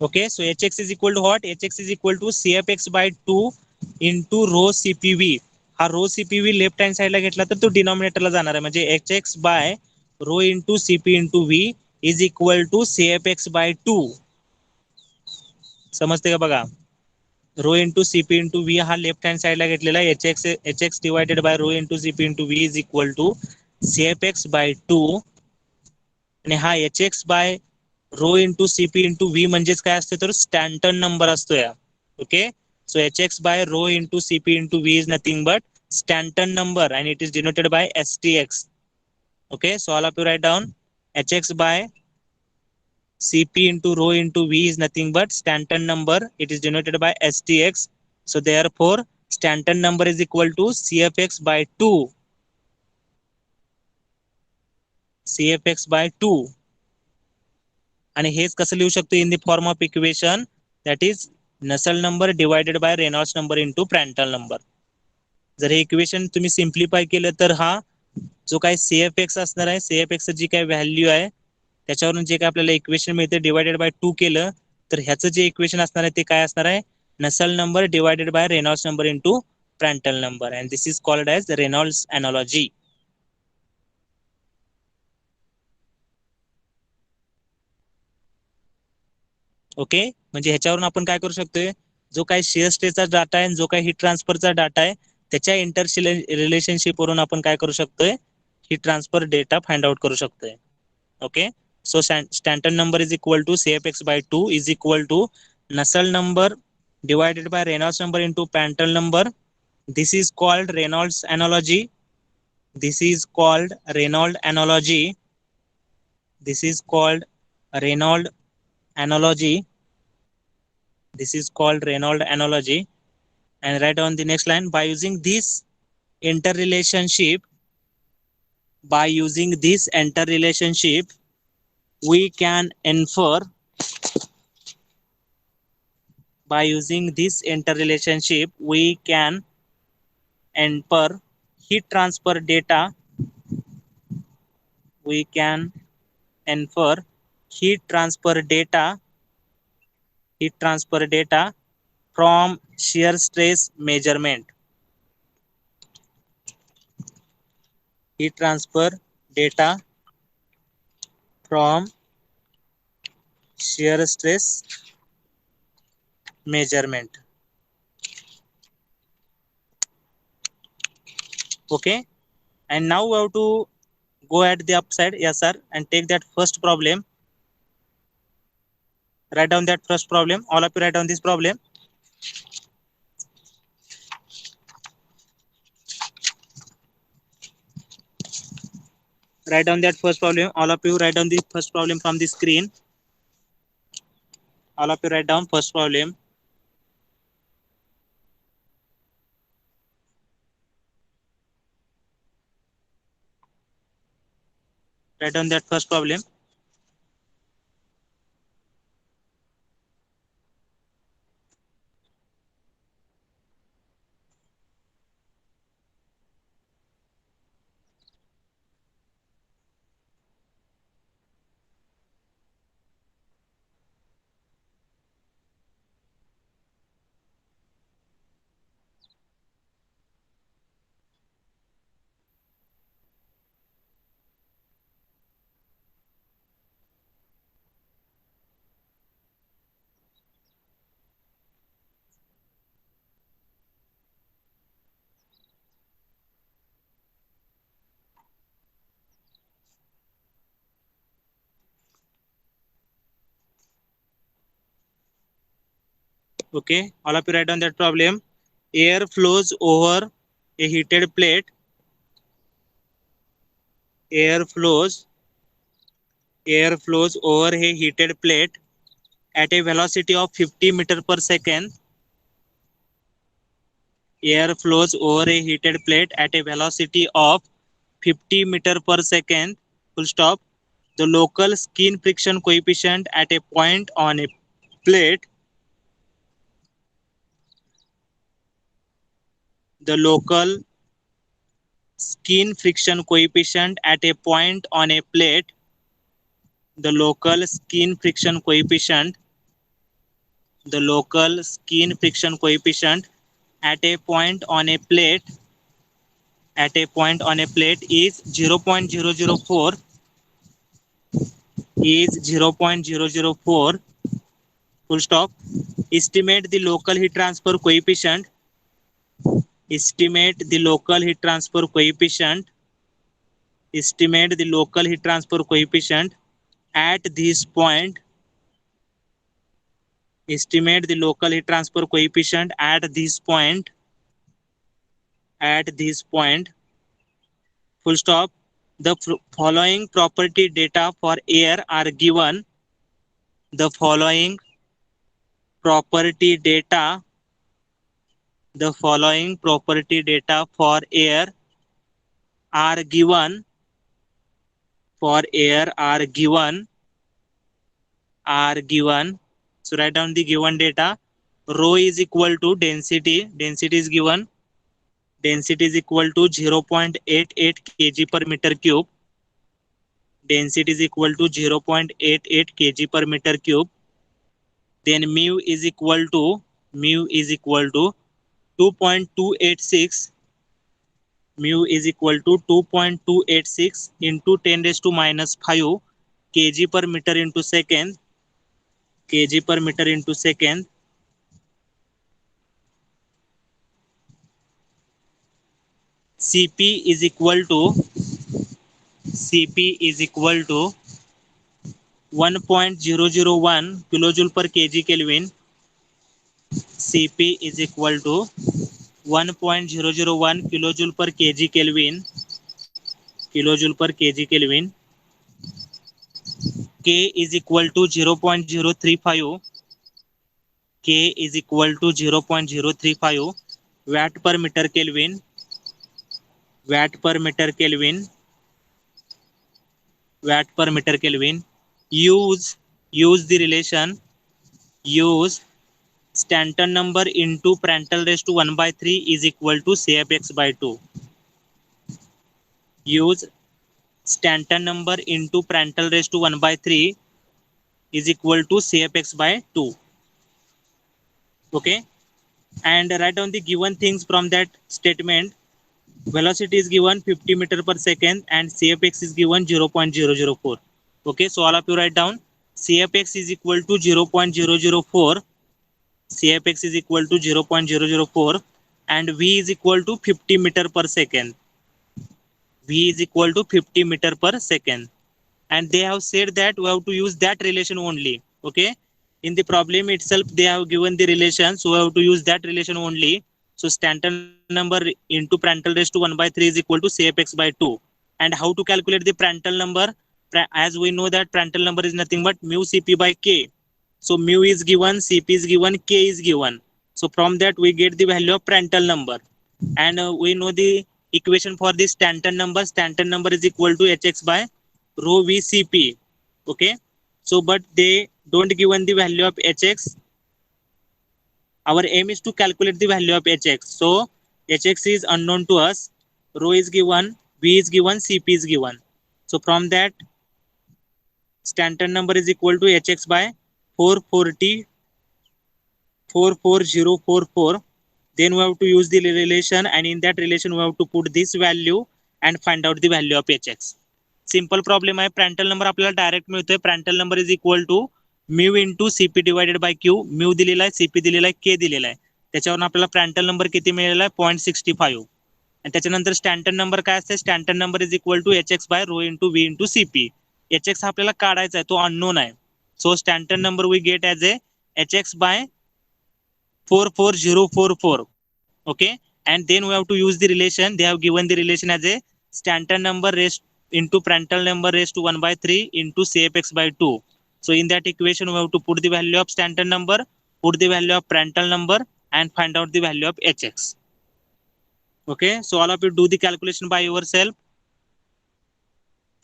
Okay, so hx is equal to what? Hx is equal to cfx by 2 into rho cpv. हा रो cpv left hand साइडला घेतला तर तो डिनॉमिनेटरला जाणार आहे, म्हणजे hx by rho into cp into v is equal to cfx by 2. समजते का बघा? Rho into CP into V हा लेफ्ट हँड साइडला घेतलेला आहे. H X divided by rho into CP into V is equal to CF X by 2, आणि हा H X by rho into CP into V म्हणजेच काय असते? तर स्टॅन्टर्ड नंबर असतो या. Okay, so H X by rho into CP into V is nothing but Stanton number, and it is denoted by stx. Okay, so all of you write down hx by cp into rho into v is nothing but Stanton number. It is denoted by stx. So therefore Stanton number is equal to cfx by 2. cfx by 2. आणि हेच कसं लिहू शकतो? In the form of equation that is Nusselt number divided by Reynolds number into Prandtl number. जर हे equation तुम्ही simplify केलं तर हा जो काही सीएफएक्स असणार आहे, सीएफएक्स जी काही व्हॅल्यू आहे त्याच्यावरून जे काय आपल्याला इक्वेशन मिळते डिवायडेड बाय 2 केलं तर ह्याचं जे इक्वेशन असणार आहे ते काय असणार आहे? Nusselt number divided by Reynolds number into Prandtl number, and this is called as Reynolds analogy. Okay, म्हणजे ह्याच्यावरून आपण काय करू शकतोय? जो काही शेअर स्टेटचा डाटा आहे, जो काही हीट ट्रान्सफरचा डाटा आहे, त्याच्या इंटर रिलेशनशिप वरून आपण काय करू शकतोय? Heat transfer data find out करू शकतोय. Okay, so Stanton number is equal to CFX by 2 is equal to Nusselt number divided by Reynolds number into Prandtl number. This is called Reynolds analogy. This is called Reynolds analogy. This is called Reynolds analogy. This is called Reynolds analogy. And write on the next line, by using this interrelationship, by using this interrelationship, we can infer, by using this interrelationship we can infer heat transfer data, we can infer heat transfer data, heat transfer data from shear stress measurement, heat transfer data from shear stress measurement. Okay, and now we have to go at the upside, yes sir, and take that first problem. Write down that first problem. All of you write down this problem. Write down that first problem. All of you write down the first problem from the screen. All of you write down first problem. Write down that first problem. Okay, all of you write down that problem. Air flows over a heated plate. Air flows. Air flows over a heated plate at a velocity of 50 meter per second. Air flows over a heated plate at a velocity of 50 meter per second. Full stop. The local skin friction coefficient at a point on a plate. The local skin friction coefficient at a point on a plate. The local skin friction coefficient. The local skin friction coefficient at a point on a plate is 0.004 full stop. Estimate the local heat transfer coefficient. Estimate the local heat transfer coefficient. Estimate the local heat transfer coefficient at this point. Estimate the local heat transfer coefficient at this point. At this point. Full stop. The following property data for air are given. The following property data. The following property data for air are given. For air are given. So write down the given data. Rho is equal to density. Density is given. Density is equal to 0.88 kg per meter cube. Density is equal to 0.88 kg per meter cube. Then mu is equal to 2.286. Mu is equal to 2.286 into 10 raised to minus 5 kg per meter into second. Kg per meter into second. Cp is equal to 1.001 kilojoule per kg Kelvin. Cp is equal to 1.001 kilojoule per kg Kelvin. Kilojoule per kg Kelvin. K is equal to 0.035. K is equal to 0.035 watt per meter Kelvin. Watt per meter Kelvin. Watt per meter Kelvin. Use the relation. Use Stanton number into Prandtl raised to 1 by 3 is equal to CFX by 2. Use Stanton number into Prandtl raised to 1 by 3 is equal to CFX by 2. Okay. And write down the given things from that statement. Velocity is given 50 meter per second and CFX is given 0.004. Okay. So all of you write down CFX is equal to 0.004. CFX is equal to 0.004 and V is equal to 50 meter per second. V is equal to 50 meter per second. And they have said that we have to use that relation only. Okay. In the problem itself, they have given the relation. So we have to use that relation only. So Stanton number into Prandtl raised to 1 by 3 is equal to CFX by 2. And how to calculate the Prandtl number? As we know that Prandtl number is nothing but mu Cp by K. So mu is given, Cp is given, K is given. So from that we get the value of Prandtl number. And we know the equation for the Stanton number. Stanton number is equal to Hx by rho v Cp. Okay. So but they don't given the value of Hx. Our aim is to calculate the value of Hx. So Hx is unknown to us. Rho is given, V is given, Cp is given. So from that, Stanton number is equal to Hx by 44044. Then we have to use the relation, and in that relation we have to put this value and find out the value of Hx. Simple problem आहे. Prandtl number आपल्याला direct मिळतोय. Prandtl number is equal to mu into Cp divided by Q. Mu दिलेला आहे, Cp दिलेला आहे, K दिलेला आहे. त्याच्यावरून आपल्याला Prandtl नंबर किती मिळालेला आहे 0.65. आणि त्याच्यानंतर स्टँटन नंबर काय असते? Stanton number is equal to Hx by rho into V into Cp. Hx आपल्याला काढायचा आहे, तो अननोन आहे. So Stanton number we get as a Hx by 44044. Okay, and then we have to use the relation. They have given the relation as a Stanton number raised into Prandtl number raised to 1 by 3 into Cfx by 2. So in that equation we have to put the value of Stanton number, put the value of Prandtl number, and find out the value of Hx. Okay, so all of you do the calculation by yourself.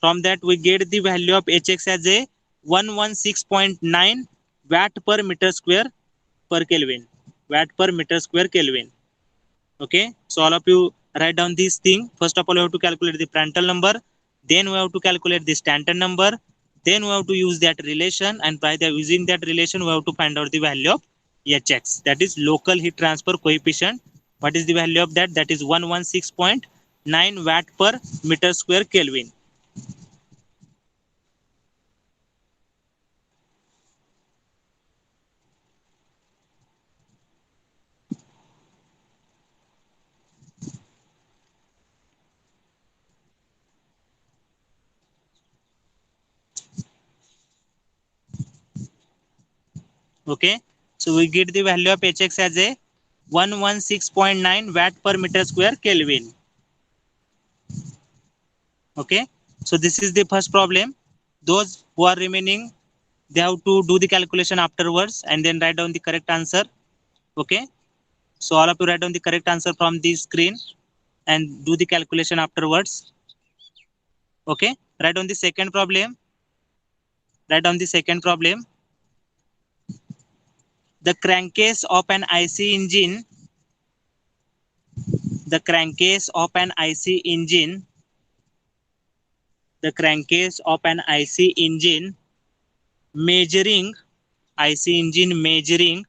From that we get the value of Hx as a 116.9 watt per meter square per Kelvin. Watt per meter square Kelvin. Okay, so all of you write down this thing. First of all, we have to calculate the Prandtl number, then we have to calculate the Stanton number, then we have to use that relation, and by the using that relation we have to find out the value of Hx, that is local heat transfer coefficient. What is the value of that? That is 116.9 watt per meter square Kelvin. Okay, so we get the value of Hx as a 116.9 watt per meter square Kelvin. Okay, so this is the first problem. Those who are remaining, they have to do the calculation afterwards and then write down the correct answer. Okay, so all of you write down the correct answer from the screen and do the calculation afterwards. Okay, write down the second problem. Write down the second problem. The crankcase of an IC engine, the crankcase of an IC engine, the crankcase of an IC engine measuring, IC engine measuring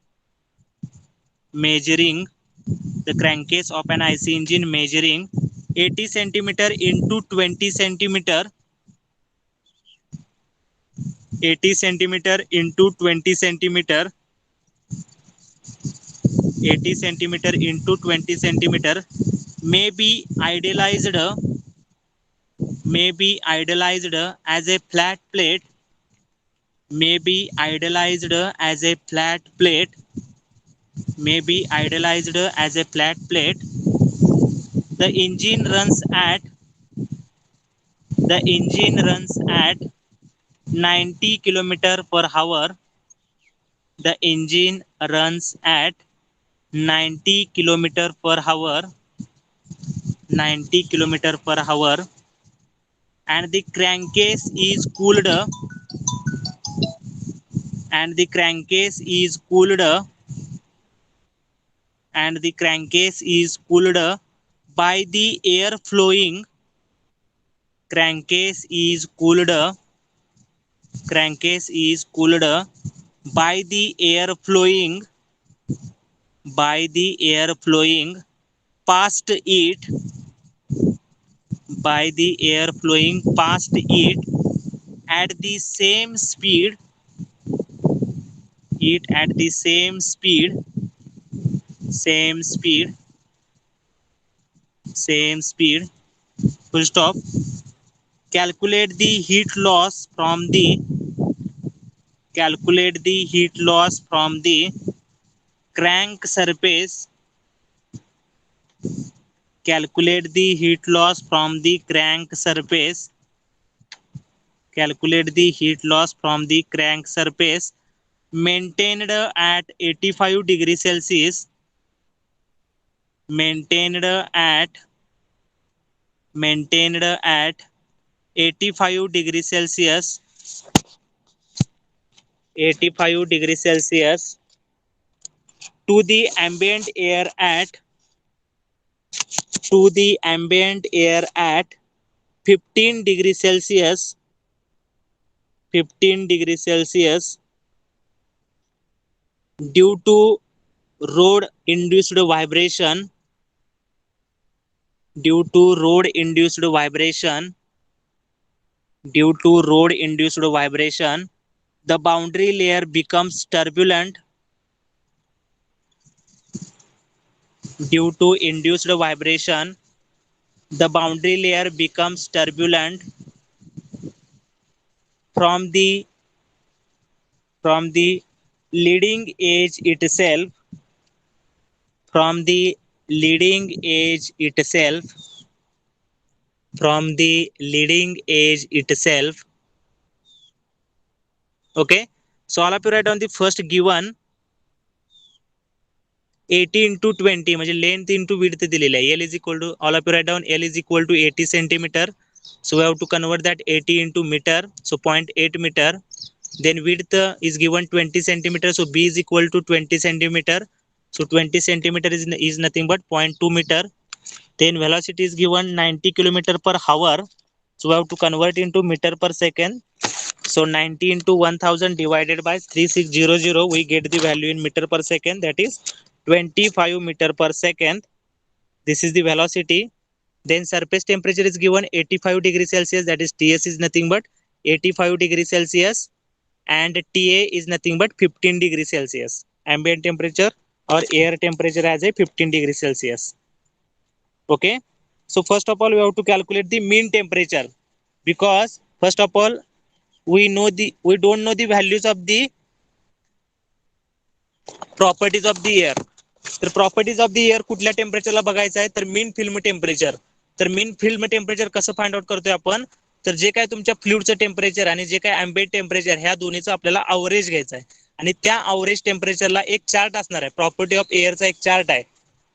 the crankcase of an IC engine measuring 80 centimeter into 20 centimeter, 80 centimeter into 20 centimeter, 80 centimeter into 20 centimeter may be idealized as a flat plate, may be idealized as a flat plate, may be idealized as a flat plate. The engine runs at 90 kilometer per hour. The engine runs at 90 kilometer per hour, 90 kilometer per hour, and the crankcase is cooled, and the crankcase is cooled, and the crankcase is cooled by the air flowing, crankcase is cooled, crankcase is cooled by the air flowing, by the air flowing past it, by the air flowing past it at the same speed, it at the same speed, same speed, same speed, full stop. Calculate the heat loss from the, calculate the heat loss from the crank surface, calculate the heat loss from the crank surface. Calculate the heat loss from the crank surface maintained at 85 degrees Celsius. Maintained at 85 degrees Celsius. 85 degrees Celsius to the ambient air at 15 degrees Celsius. 15 degrees Celsius due to road induced vibration. Due to road induced vibration. Due to road induced vibration, the boundary layer becomes turbulent. Due to induced vibration, the boundary layer becomes turbulent from the leading edge itself. From the leading edge itself. From the leading edge itself. Okay. So all of you write down the first given 80 into 20 म्हणजे length into width दिलेली आहे. L is equal to, all of you write down, L is equal to 80 centimeter. So we have to convert that 80 into meter. So 0.8 meter. Then width is given 20 centimeter. So B is equal to 20 centimeter. So 20 centimeter is nothing but 0.2 meter. Then velocity is given 90 kilometer per hour. So we have to convert into meter per second. So 90 into 1000 divided by 3600, we get the value in meter per second, that is 25 meter per second. This is the velocity. Then surface temperature is given 85 degrees Celsius, that is TS is nothing but 85 degrees Celsius, and TA is nothing but 15 degrees Celsius. Ambient temperature or air temperature as a 15 degrees Celsius. Okay. So first of all, we have to calculate the mean temperature, because first of all, we don't know the values of the properties of the air. तर properties of the air कुठल्या टेम्परेचरला बघायचं आहे, तर mean film temperature. तर mean film temperature कसं find out करतोय आपण, तर जे काय तुमच्या फ्लुइडचं टेम्परेचर आणि जे काय एम्बिएंट टेम्परेचर ह्या दोन्हीचं आपल्याला अवरेज घ्यायचं आहे. आणि त्या अवरेज टेम्परेचरला एक चार्ट असणार आहे. प्रॉपर्टी ऑफ एअरचा एक चार्ट आहे.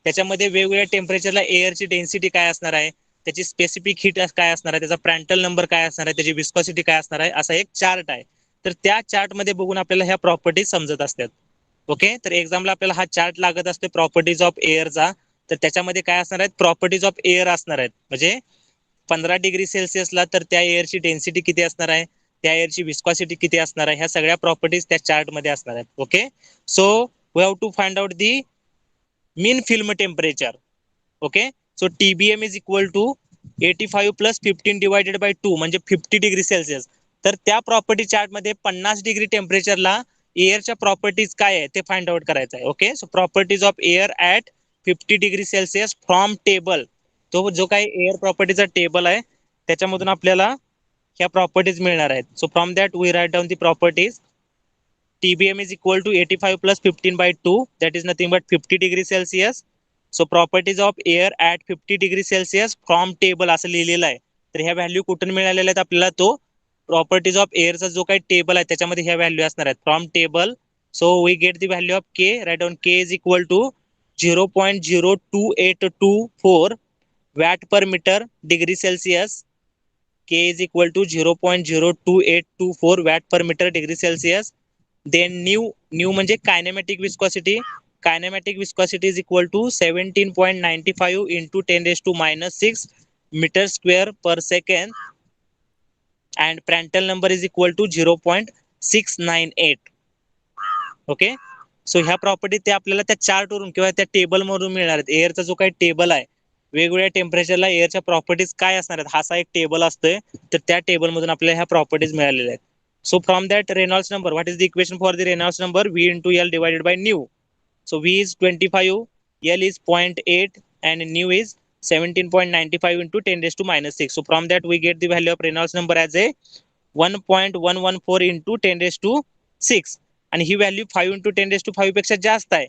त्याच्यामध्ये वेगवेगळ्या टेम्परेचरला एअरची डेन्सिटी काय असणार आहे, त्याची स्पेसिफिक हीट काय असणार आहे, त्याचा प्रँटल नंबर काय असणार आहे, त्याची विस्कॉसिटी काय असणार आहे, असा एक चार्ट आहे. तर त्या चार्ट मध्ये बघून आपल्याला ह्या प्रॉपर्टीज समजत असतात. ओके. तर एक्झामला आपल्याला हा चार्ट लागत असते प्रॉपर्टीज ऑफ एअरचा. तर त्याच्यामध्ये काय असणार आहेत, प्रॉपर्टीज ऑफ एअर असणार आहेत. म्हणजे 15 डिग्री सेल्सिअसला तर त्या एअरची डेन्सिटी किती असणार आहे, त्या एअरची विस्कॉसिटी किती असणार आहे, ह्या सगळ्या प्रॉपर्टीज त्या चार्ट मध्ये असणार आहेत. Okay. So we have to find out the mean film temperature. Okay. So TBM is equal to 85 plus 15 divided by 2 म्हणजे 50 डिग्री सेल्सिअस. तर त्या प्रॉपर्टी चार्ट मध्ये 50 डिग्री टेम्परेचरला एअरच्या प्रॉपर्टीज काय आहे ते फाइंड आउट करायचं आहे. Okay. So properties of air at 50 degree Celsius from table. तो जो काही एअर प्रॉपर्टीचा टेबल आहे त्याच्यामधून आपल्याला ह्या प्रॉपर्टीज मिळणार आहेत. So from that we write down the properties. TBM is equal to 85 plus 15 by 2, that is nothing but 50 degree Celsius. So properties of air at 50 degree Celsius from table असं लिहिलेलं आहे. तर ह्या व्हॅल्यू कुठून मिळालेल्या आहेत आपल्याला, तो प्रॉपर्टीज ऑफ एअरचा जो काही टेबल आहे त्याच्यामध्ये ह्या व्हॅल्यू असणार आहेत from table. So we get the value of K. Right down K is equal to 0.02824 watt per metre degree Celsius. K is equal to 0.02824 watt per metre degree Celsius. Then new म्हणजे kinematic viscosity. Kinematic viscosity is equal to 17.95 into 10⁻⁻6 metre square per second. And Prandtl number is equal to 0.698. Okay. So ह्या property ते आपल्याला त्या chart वरून किंवा त्या table मधून मिळणार आहेत. एअरचा जो काही टेबल आहे, वेगवेगळ्या टेम्परेचरला एअरच्या प्रॉपर्टीज काय असणार आहेत, हा असा एक टेबल असतोय. तर त्या टेबल मधून आपल्याला ह्या प्रॉपर्टीज मिळालेल्या आहेत. So from that Reynolds number, what is the equation for the Reynolds number? V into L divided by nu. So V is 25, L is 0.8 and nu is 17.95 into 10⁻⁻6. So from that we get the value of Reynolds number as a 1.114 into 10⁻⁶. आणि ही value 5 into 10⁻⁵ पेक्षा जास्त आहे.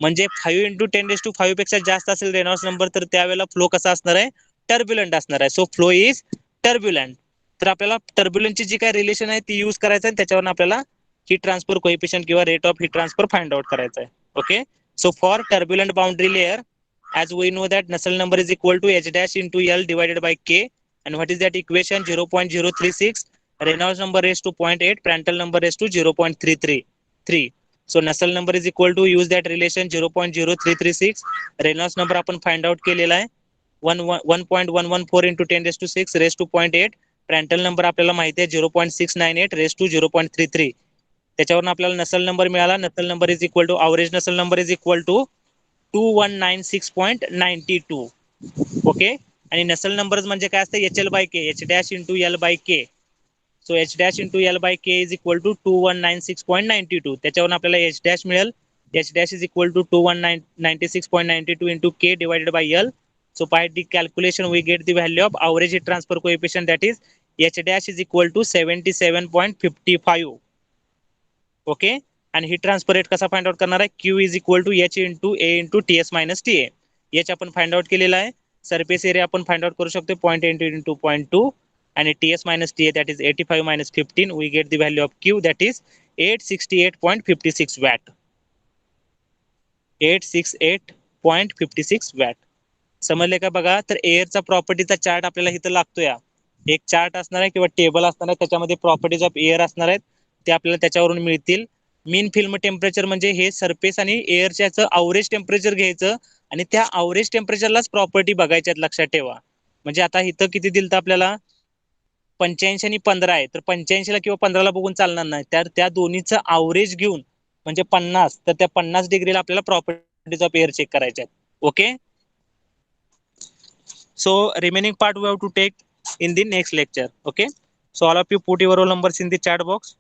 म्हणजे 5 × 10⁵ पेक्षा जास्त असेल Reynolds number तर त्यावेळेला फ्लो कसा असणार आहे, टर्ब्युलंट असणार आहे. So flow is turbulent. तर आपल्याला टर्ब्युलंटची जी काय रिलेशन आहे ती यूज करायचं आहे, त्याच्यावर आपल्याला हीट ट्रान्सफर कोएफिशियंट किंवा rate of heat transfer find out करायचं आहे. Okay, so for turbulent boundary layer, as we know that Nusselt number is equal to h dash into L divided by K, and what is that equation? 0.036. Reynolds number raised to 0.8, Prandtl number raised to 0.333. So Nusselt number is equal to, use that relation, 0.0336. Reynolds number आपण find out केलेला आहे 1.114 into 10⁶ raised to 0.8. Prandtl number आपल्याला माहिती आहे 0.698 raised to 0.33. त्याच्यावरून आपल्याला नसल number मिळाला. Nusselt number is equal to, average Nusselt number is equal to 2196.92. Okay, आणि नसल नंबर म्हणजे काय असतं, H L by K, H dash into L by K. So H dash into L by K is equal to 2196.92. त्याच्यावरून आपल्याला H dash मिळेल, H dash is equal to 2196.92 into K divided by L. So by the calculation we get the value of average heat transfer coefficient, that is h dash is equal to 77.55. Okay, आणि heat transfer rate कसा find out करणार आहे, Q is equal to H into A into T S minus T A. H आपण find out केलेला आहे. Surface area आपण find out करू शकतो 0.8 इंटू 0.2, आणि T S minus T A that is 85 minus 15. We get the value of Q that is 868.56 watt. 868.56 watt. समजले का बघा. तर एअरचा प्रॉपर्टीचा चार्ट आपल्याला इथं लागतोय. एक चार्ट असणार आहे किंवा टेबल असणार आहे, त्याच्यामध्ये प्रॉपर्टीज ऑफ एअर असणार आहेत, ते आपल्याला त्याच्यावरून मिळतील. मीन फिल्म टेम्परेचर म्हणजे हे सरफेस आणि एअरच्या अवरेज टेम्परेचर घ्यायचं आणि त्या अवरेज टेम्परेचरलाच प्रॉपर्टी बघायच्यात, लक्षात ठेवा. म्हणजे आता इथं किती दिलं आपल्याला, 85 आणि 15 आहे, तर 85ला किंवा 15ला बघून चालणार नाही. तर त्या दोन्हीचं अवरेज घेऊन म्हणजे 50, तर त्या 50 डिग्रीला आपल्याला प्रॉपर्टीज ऑफ एअर चेक करायच्या आहेत. Okay, so remaining part we have to take in the next lecture. Okay, so all of you put your roll numbers in the chat box.